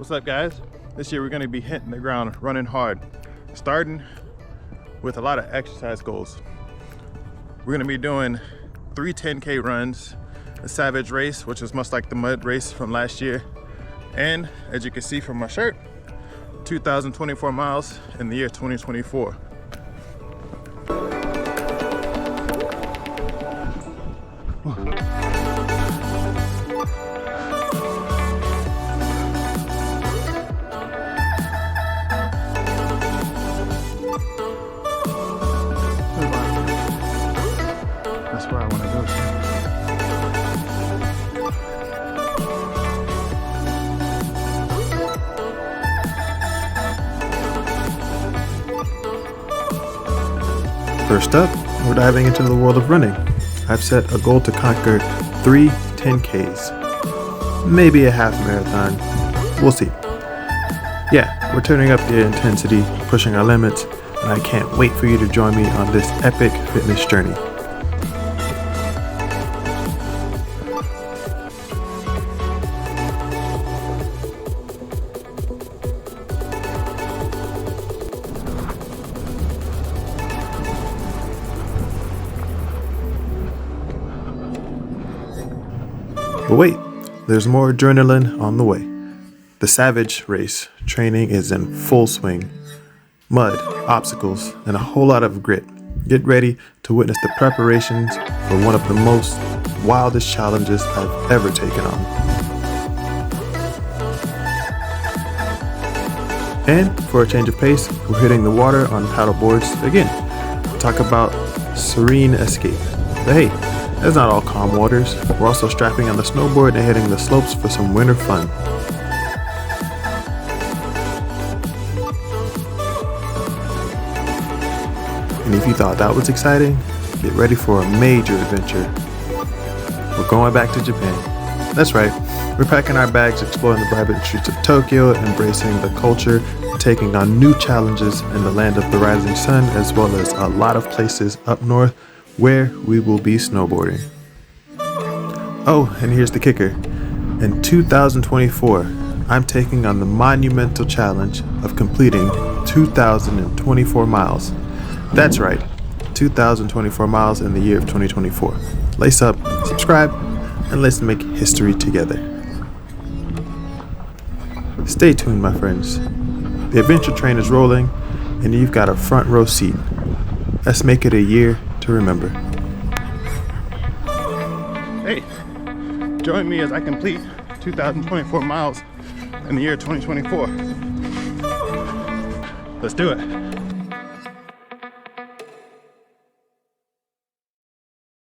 What's up, guys? This year we're going to be hitting the ground running hard, starting with a lot of exercise goals. We're going to be doing 3 10K runs, a savage race, which is much like the mud race from last year, and as you can see from my shirt, 2,024 miles in the year 2024. That's where I want to go. First up, we're diving into the world of running. I've set a goal to conquer 3 10Ks, maybe a half marathon, we'll see. Yeah, we're turning up the intensity, pushing our limits, and I can't wait for you to join me on this epic fitness journey. But wait, there's more adrenaline on the way. The Savage Race training is in full swing. Mud, obstacles, and a whole lot of grit. Get ready to witness the preparations for one of the most wildest challenges I've ever taken on. And for a change of pace, we're hitting the water on paddle boards again. Talk about serene escape. But hey, it's not all calm waters. We're also strapping on the snowboard and hitting the slopes for some winter fun. And if you thought that was exciting, get ready for a major adventure. We're going back to Japan. That's right, we're packing our bags, exploring the vibrant streets of Tokyo, embracing the culture, and taking on new challenges in the land of the rising sun, as well as a lot of places up north where we will be snowboarding. Oh, and here's the kicker. In 2024, I'm taking on the monumental challenge of completing 2,024 miles. That's right, 2,024 miles in the year of 2024. Lace up, subscribe, and let's make history together. Stay tuned, my friends. The adventure train is rolling, and you've got a front row seat. Let's make it a year to remember. Hey, join me as I complete 2,024 miles in the year 2024. Let's do it.